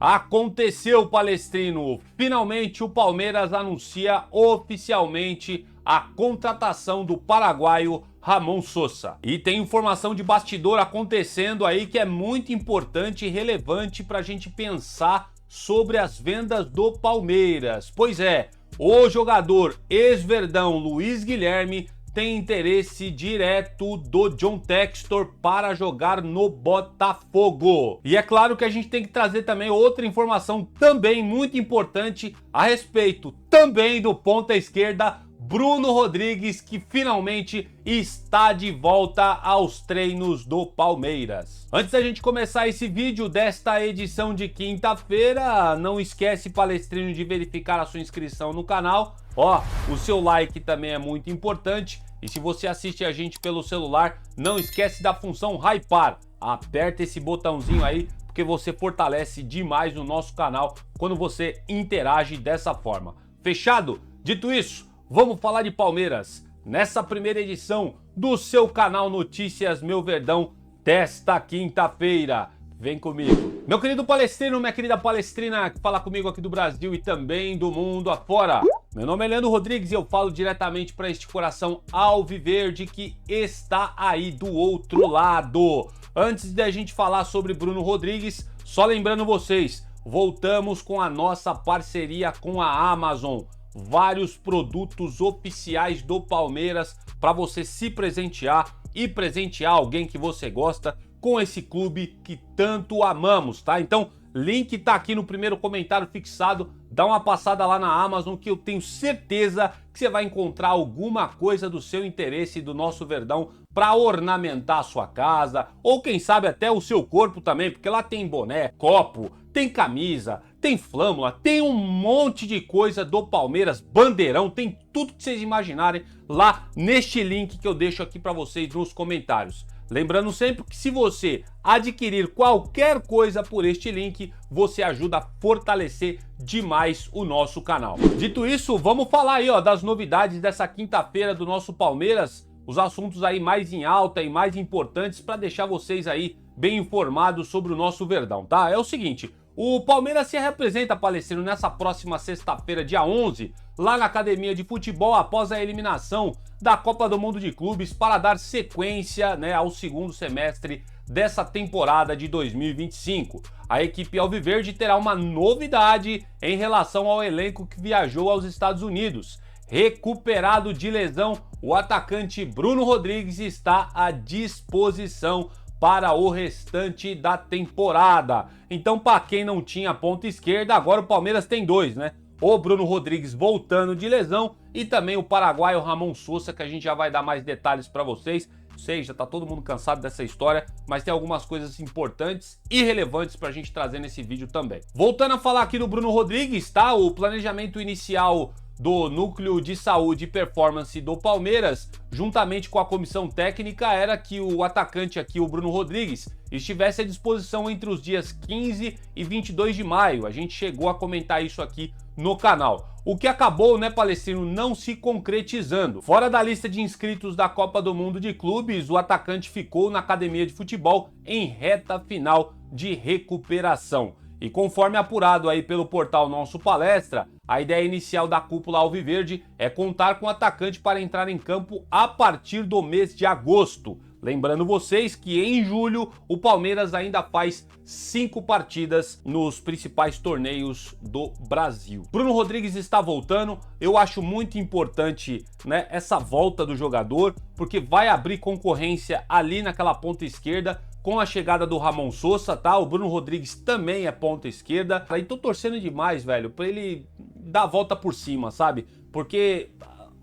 Aconteceu, Palestrino! Finalmente o Palmeiras anuncia oficialmente a contratação do paraguaio Ramon Sosa. E tem informação de bastidor acontecendo aí que é muito importante e relevante para a gente pensar sobre as vendas do Palmeiras. Pois é, o jogador ex-Verdão Luiz Guilherme tem interesse direto do John Textor para jogar no Botafogo. E é claro que a gente tem que trazer também outra informação também muito importante a respeito também do ponta esquerda Bruno Rodrigues, que finalmente está de volta aos treinos do Palmeiras. Antes da gente começar esse vídeo desta edição de quinta-feira, não esquece, Palestrino, de verificar a sua inscrição no canal. Ó, o seu like também é muito importante. E se você assiste a gente pelo celular, não esquece da função hypar. Aperta esse botãozinho aí, porque você fortalece demais o nosso canal quando você interage dessa forma. Fechado? Dito isso, vamos falar de Palmeiras nessa primeira edição do seu canal Notícias Meu Verdão desta quinta-feira. Vem comigo. Meu querido palestrino, minha querida palestrina que fala comigo aqui do Brasil e também do mundo afora. Meu nome é Leandro Rodrigues e eu falo diretamente para este coração alviverde que está aí do outro lado. Antes de a gente falar sobre Bruno Rodrigues, só lembrando vocês, voltamos com a nossa parceria com a Amazon. Vários produtos oficiais do Palmeiras para você se presentear e presentear alguém que você gosta com esse clube que tanto amamos, tá? Então, link tá aqui no primeiro comentário fixado, dá uma passada lá na Amazon que eu tenho certeza que você vai encontrar alguma coisa do seu interesse e do nosso Verdão para ornamentar a sua casa, ou quem sabe até o seu corpo também, porque lá tem boné, copo, tem camisa, tem flâmula, tem um monte de coisa do Palmeiras, bandeirão, tem tudo que vocês imaginarem lá neste link que eu deixo aqui para vocês nos comentários. Lembrando sempre que se você adquirir qualquer coisa por este link, você ajuda a fortalecer demais o nosso canal. Dito isso, vamos falar aí, ó, das novidades dessa quinta-feira do nosso Palmeiras, os assuntos aí mais em alta e mais importantes para deixar vocês aí bem informados sobre o nosso Verdão, tá? É o seguinte, o Palmeiras se representa, Palestrino, nessa próxima sexta-feira, dia 11, lá na Academia de Futebol, após a eliminação da Copa do Mundo de Clubes, para dar sequência, né, ao segundo semestre dessa temporada de 2025. A equipe alviverde terá uma novidade em relação ao elenco que viajou aos Estados Unidos. Recuperado de lesão, o atacante Bruno Rodrigues está à disposição para o restante da temporada. Então, para quem não tinha ponta esquerda, agora o Palmeiras tem dois, né? O Bruno Rodrigues voltando de lesão e também o paraguaio Ramon Sosa, que a gente já vai dar mais detalhes para vocês. Sei, já tá todo mundo cansado dessa história, mas tem algumas coisas importantes e relevantes pra gente trazer nesse vídeo também. Voltando a falar aqui do Bruno Rodrigues, tá? O planejamento inicial do Núcleo de Saúde e Performance do Palmeiras, juntamente com a comissão técnica, era que o atacante aqui, o Bruno Rodrigues, estivesse à disposição entre os dias 15 e 22 de maio. A gente chegou a comentar isso aqui no canal. O que acabou, né, Palestrino, não se concretizando. Fora da lista de inscritos da Copa do Mundo de Clubes, o atacante ficou na academia de futebol em reta final de recuperação. E conforme apurado aí pelo portal Nosso Palestra, a ideia inicial da cúpula alviverde é contar com o atacante para entrar em campo a partir do mês de agosto. Lembrando vocês que em julho o Palmeiras ainda faz 5 partidas nos principais torneios do Brasil. Bruno Rodrigues está voltando, eu acho muito importante, né, essa volta do jogador, porque vai abrir concorrência ali naquela ponta esquerda, com a chegada do Ramon Sosa, tá? O Bruno Rodrigues também é ponta esquerda. Aí tô torcendo demais, velho, pra ele dar a volta por cima, sabe? Porque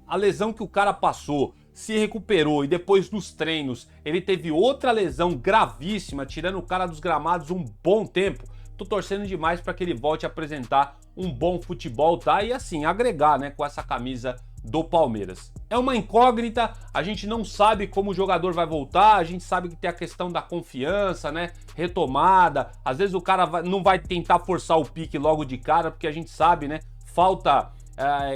a lesão que o cara passou, se recuperou e depois nos treinos ele teve outra lesão gravíssima, tirando o cara dos gramados um bom tempo. Tô torcendo demais para que ele volte a apresentar um bom futebol, tá? E assim, agregar, né, com essa camisa do Palmeiras. É uma incógnita, a gente não sabe como o jogador vai voltar, a gente sabe que tem a questão da confiança, né, retomada, às vezes o cara não vai tentar forçar o pique logo de cara, porque a gente sabe, né, falta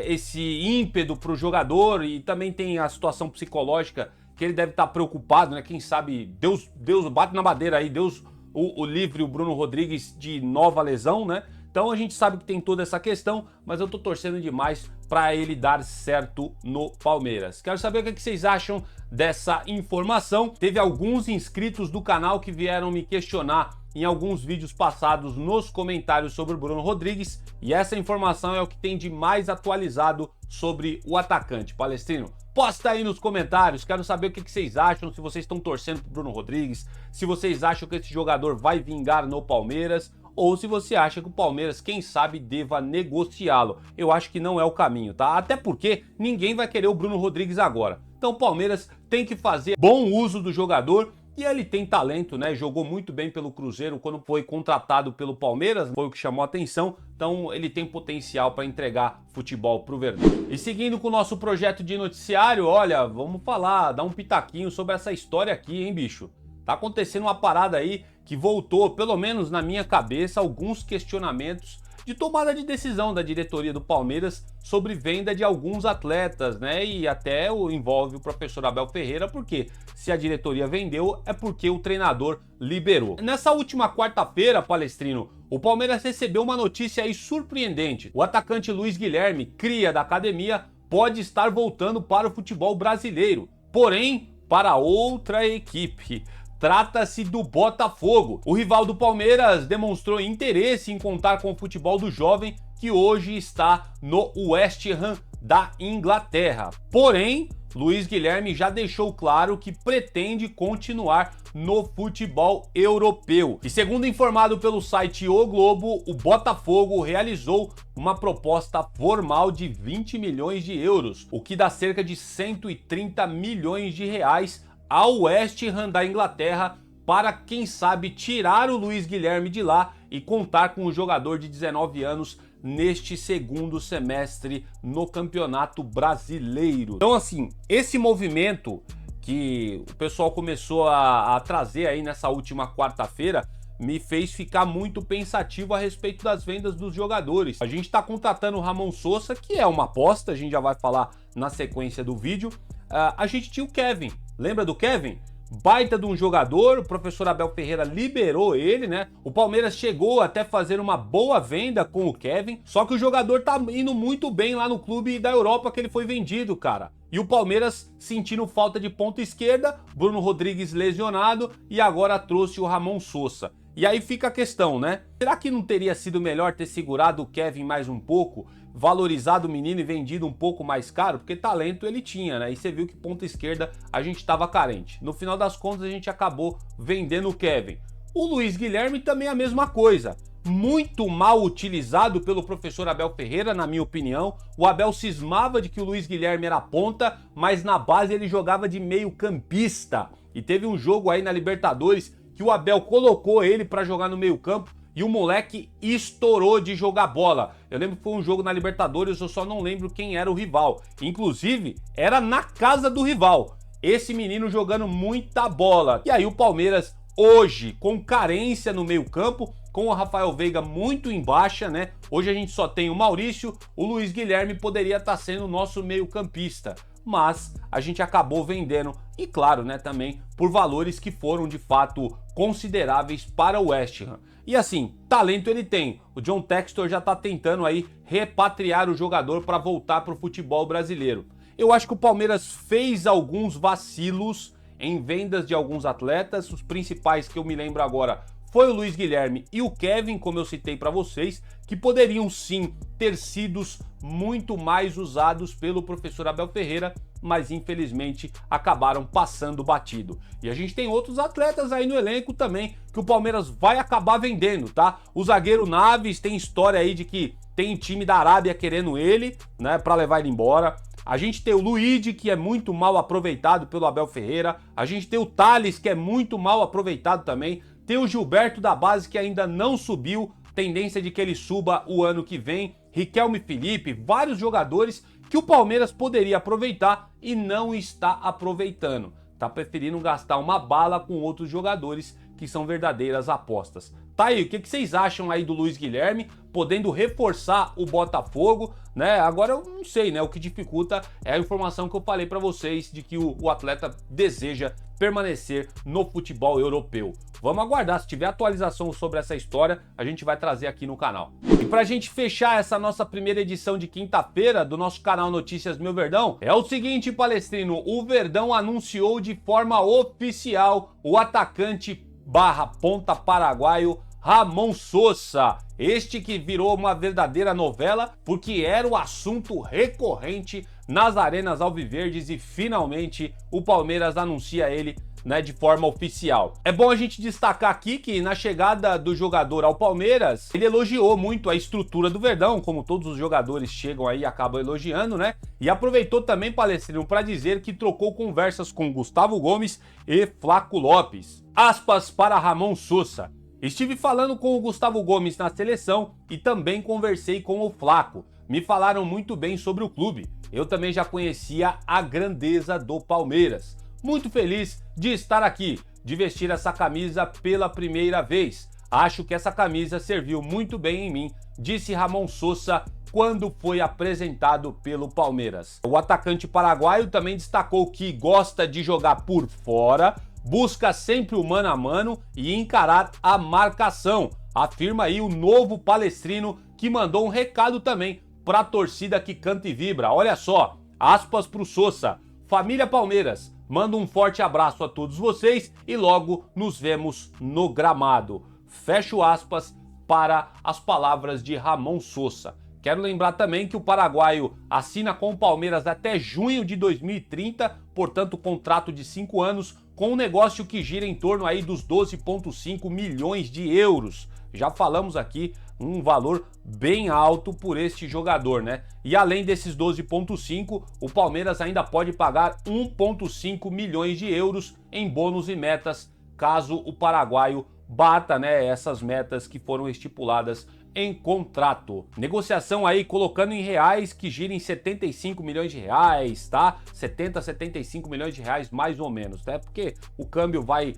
esse ímpeto para o jogador e também tem a situação psicológica que ele deve estar preocupado, né, quem sabe, Deus bate na madeira aí, Deus o livre o Bruno Rodrigues de nova lesão, né? Então a gente sabe que tem toda essa questão, mas eu tô torcendo demais para ele dar certo no Palmeiras. Quero saber o que vocês acham dessa informação. Teve alguns inscritos do canal que vieram me questionar em alguns vídeos passados nos comentários sobre o Bruno Rodrigues, e essa informação é o que tem de mais atualizado sobre o atacante palestrino. Posta aí nos comentários, quero saber o que vocês acham, se vocês estão torcendo pro Bruno Rodrigues, se vocês acham que esse jogador vai vingar no Palmeiras, ou se você acha que o Palmeiras, quem sabe, deva negociá-lo. Eu acho que não é o caminho, tá? Até porque ninguém vai querer o Bruno Rodrigues agora. Então o Palmeiras tem que fazer bom uso do jogador, e ele tem talento, né? Jogou muito bem pelo Cruzeiro quando foi contratado pelo Palmeiras, foi o que chamou a atenção. Então ele tem potencial para entregar futebol pro Verdão. E seguindo com o nosso projeto de noticiário, olha, vamos falar, dar um pitaquinho sobre essa história aqui, hein, bicho? Tá acontecendo uma parada aí que voltou, pelo menos na minha cabeça, alguns questionamentos de tomada de decisão da diretoria do Palmeiras sobre venda de alguns atletas, né? E até envolve o professor Abel Ferreira, porque se a diretoria vendeu é porque o treinador liberou. Nessa última quarta-feira, Palestrino, o Palmeiras recebeu uma notícia aí surpreendente. O atacante Luiz Guilherme, cria da academia, pode estar voltando para o futebol brasileiro, porém para outra equipe. Trata-se do Botafogo. O rival do Palmeiras demonstrou interesse em contar com o futebol do jovem, que hoje está no West Ham da Inglaterra. Porém, Luiz Guilherme já deixou claro que pretende continuar no futebol europeu. E segundo informado pelo site O Globo, o Botafogo realizou uma proposta formal de 20 milhões de euros, o que dá cerca de 130 milhões de reais ao West Ham da Inglaterra, para, quem sabe, tirar o Luiz Guilherme de lá e contar com o jogador de 19 anos neste segundo semestre no Campeonato Brasileiro. Então, assim, esse movimento que o pessoal começou a trazer aí nessa última quarta-feira me fez ficar muito pensativo a respeito das vendas dos jogadores. A gente está contratando o Ramon Sosa, que é uma aposta, a gente já vai falar na sequência do vídeo. A gente tinha o Kevin, lembra do Kevin? Baita de um jogador, o professor Abel Ferreira liberou ele, né? O Palmeiras chegou até fazer uma boa venda com o Kevin, só que o jogador tá indo muito bem lá no clube da Europa que ele foi vendido, cara. E o Palmeiras sentindo falta de ponta esquerda, Bruno Rodrigues lesionado e agora trouxe o Ramon Sosa. E aí fica a questão, né? Será que não teria sido melhor ter segurado o Kevin mais um pouco, valorizado o menino e vendido um pouco mais caro? Porque talento ele tinha, né? E você viu que ponta esquerda a gente estava carente. No final das contas a gente acabou vendendo o Kevin. O Luiz Guilherme também é a mesma coisa. Muito mal utilizado pelo professor Abel Ferreira, na minha opinião. O Abel cismava de que o Luiz Guilherme era ponta, mas na base ele jogava de meio campista. E teve um jogo aí na Libertadores que o Abel colocou ele para jogar no meio campo e o moleque estourou de jogar bola. Eu lembro que foi um jogo na Libertadores, eu só não lembro quem era o rival. Inclusive, era na casa do rival. Esse menino jogando muita bola. E aí o Palmeiras, hoje, com carência no meio campo, com o Rafael Veiga muito em baixa, né? Hoje a gente só tem o Maurício, o Luiz Guilherme poderia estar sendo o nosso meio campista. Mas a gente acabou vendendo, e claro, né, também por valores que foram de fato consideráveis para o West Ham. E assim, talento ele tem. O John Textor já tá tentando aí repatriar o jogador para voltar para o futebol brasileiro. Eu acho que o Palmeiras fez alguns vacilos em vendas de alguns atletas, os principais que eu me lembro agora foi o Luiz Guilherme e o Kevin, como eu citei para vocês, que poderiam sim ter sido muito mais usados pelo professor Abel Ferreira, mas infelizmente acabaram passando batido. E a gente tem outros atletas aí no elenco também que o Palmeiras vai acabar vendendo, tá? O zagueiro Naves tem história aí de que tem time da Arábia querendo ele, né, para levar ele embora. A gente tem o Luigi, que é muito mal aproveitado pelo Abel Ferreira. A gente tem o Thales, que é muito mal aproveitado também. Tem o Gilberto da base, que ainda não subiu, tendência de que ele suba o ano que vem. Riquelme Felipe, vários jogadores que o Palmeiras poderia aproveitar e não está aproveitando. Tá preferindo gastar uma bala com outros jogadores que são verdadeiras apostas. Tá aí, o que vocês acham aí do Luiz Guilherme podendo reforçar o Botafogo, né? Agora eu não sei, né? O que dificulta é a informação que eu falei para vocês de que o atleta deseja permanecer no futebol europeu. Vamos aguardar, se tiver atualização sobre essa história, a gente vai trazer aqui no canal. E pra gente fechar essa nossa primeira edição de quinta-feira do nosso canal Notícias Meu Verdão, é o seguinte, Palestrino, o Verdão anunciou de forma oficial o atacante / ponta paraguaio Ramon Sosa, este que virou uma verdadeira novela porque era o assunto recorrente nas arenas alviverdes e finalmente o Palmeiras anuncia ele, né, de forma oficial. É bom a gente destacar aqui que na chegada do jogador ao Palmeiras, ele elogiou muito a estrutura do Verdão, como todos os jogadores chegam aí e acabam elogiando, né? E aproveitou também, Palestrino, para dizer que trocou conversas com Gustavo Gomes e Flaco Lopes. Aspas para Ramon Sosa. Estive falando com o Gustavo Gomes na seleção e também conversei com o Flaco. Me falaram muito bem sobre o clube. Eu também já conhecia a grandeza do Palmeiras. Muito feliz de estar aqui, de vestir essa camisa pela primeira vez. Acho que essa camisa serviu muito bem em mim, disse Ramon Sosa quando foi apresentado pelo Palmeiras. O atacante paraguaio também destacou que gosta de jogar por fora, busca sempre o mano a mano e encarar a marcação. Afirma aí o novo palestrino que mandou um recado também para a torcida que canta e vibra. Olha só, aspas para o Sosa. Família Palmeiras, mando um forte abraço a todos vocês e logo nos vemos no gramado. Fecho aspas para as palavras de Ramon Sosa. Quero lembrar também que o paraguaio assina com o Palmeiras até junho de 2030, portanto contrato de 5 anos, com um negócio que gira em torno aí dos 12,5 milhões de euros. Já falamos aqui um valor bem alto por este jogador, né? E além desses 12,5, o Palmeiras ainda pode pagar 1,5 milhões de euros em bônus e metas, caso o paraguaio bata, né, essas metas que foram estipuladas em contrato. Negociação aí colocando em reais que gira em 75 milhões de reais, tá? 70, 75 milhões de reais mais ou menos, tá? Porque o câmbio vai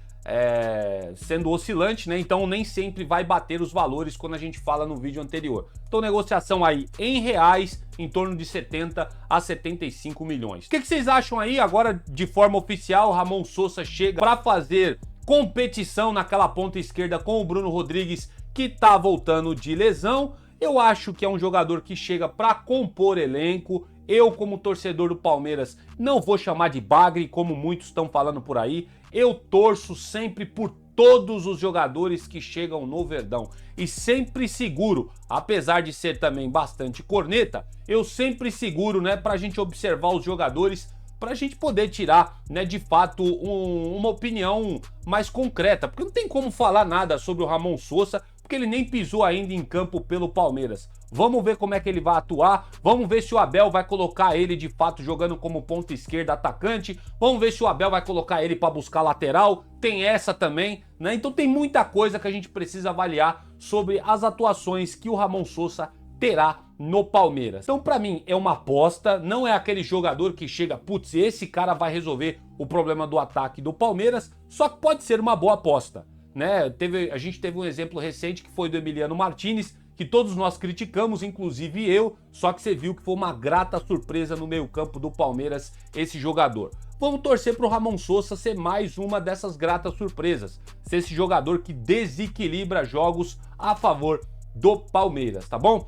sendo oscilante, né? Então nem sempre vai bater os valores quando a gente fala no vídeo anterior. Então negociação aí em reais em torno de 70 a 75 milhões. O que vocês acham aí? Agora de forma oficial, Ramon Sosa chega para fazer competição naquela ponta esquerda com o Bruno Rodrigues, que tá voltando de lesão. Eu acho que é um jogador que chega para compor elenco. Eu, como torcedor do Palmeiras, não vou chamar de bagre, como muitos estão falando por aí. Eu torço sempre por todos os jogadores que chegam no Verdão. E sempre seguro, apesar de ser também bastante corneta, eu sempre seguro, né, pra gente observar os jogadores, pra gente poder tirar, né, de fato, uma opinião mais concreta. Porque não tem como falar nada sobre o Ramon Sosa, porque ele nem pisou ainda em campo pelo Palmeiras. Vamos ver como é que ele vai atuar, vamos ver se o Abel vai colocar ele de fato jogando como ponta esquerda atacante, vamos ver se o Abel vai colocar ele para buscar lateral, tem essa também, né? Então tem muita coisa que a gente precisa avaliar sobre as atuações que o Ramon Sosa terá no Palmeiras. Então para mim é uma aposta, não é aquele jogador que chega, putz, esse cara vai resolver o problema do ataque do Palmeiras, só que pode ser uma boa aposta, né? A gente teve um exemplo recente que foi do Emiliano Martinez, que todos nós criticamos, inclusive eu, só que você viu que foi uma grata surpresa no meio-campo do Palmeiras esse jogador. Vamos torcer para o Ramon Sosa ser mais uma dessas gratas surpresas, ser esse jogador que desequilibra jogos a favor do Palmeiras, tá bom?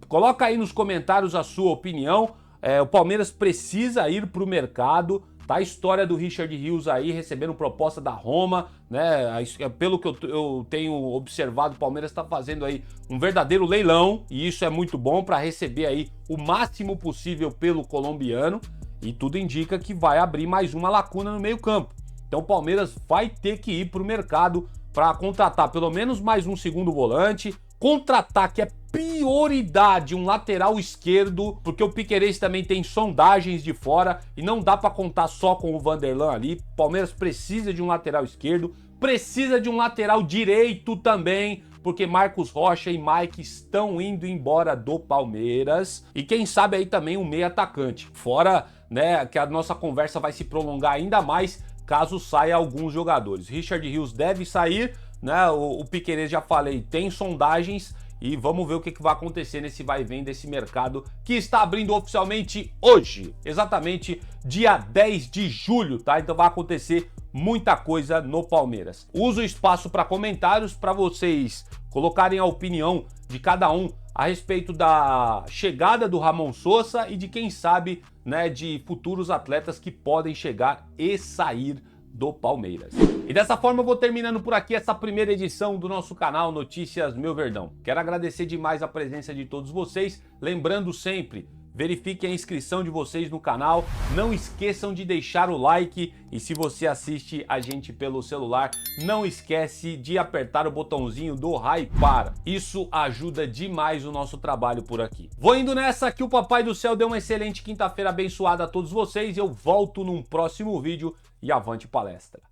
Coloca aí nos comentários a sua opinião. O Palmeiras precisa ir para o mercado. Tá a história do Richard Rios aí recebendo proposta da Roma, né? Pelo que eu tenho observado, o Palmeiras está fazendo aí um verdadeiro leilão e isso é muito bom para receber aí o máximo possível pelo colombiano e tudo indica que vai abrir mais uma lacuna no meio-campo. Então o Palmeiras vai ter que ir para o mercado para contratar pelo menos mais um segundo volante, contratar que é prioridade um lateral esquerdo, porque o Piquerez também tem sondagens de fora e não dá para contar só com o Vanderlan ali. Palmeiras precisa de um lateral esquerdo, precisa de um lateral direito também, porque Marcos Rocha e Mike estão indo embora do Palmeiras. E quem sabe aí também um meio atacante. Fora, né, que a nossa conversa vai se prolongar ainda mais caso saia alguns jogadores. Richard Rios deve sair, né? O Piquerez, já falei, tem sondagens e vamos ver o que vai acontecer nesse vai e vem desse mercado que está abrindo oficialmente hoje, exatamente dia 10 de julho, tá? Então vai acontecer muita coisa no Palmeiras. Uso o espaço para comentários para vocês colocarem a opinião de cada um a respeito da chegada do Ramon Sosa e de quem sabe, né, de futuros atletas que podem chegar e sair do Palmeiras. E dessa forma eu vou terminando por aqui essa primeira edição do nosso canal Notícias Meu Verdão. Quero agradecer demais a presença de todos vocês, lembrando sempre, verifiquem a inscrição de vocês no canal, não esqueçam de deixar o like e se você assiste a gente pelo celular, não esquece de apertar o botãozinho do hypar. Isso ajuda demais o nosso trabalho por aqui. Vou indo nessa, que o Papai do Céu dê uma excelente quinta-feira abençoada a todos vocês e eu volto num próximo vídeo e avante palestra.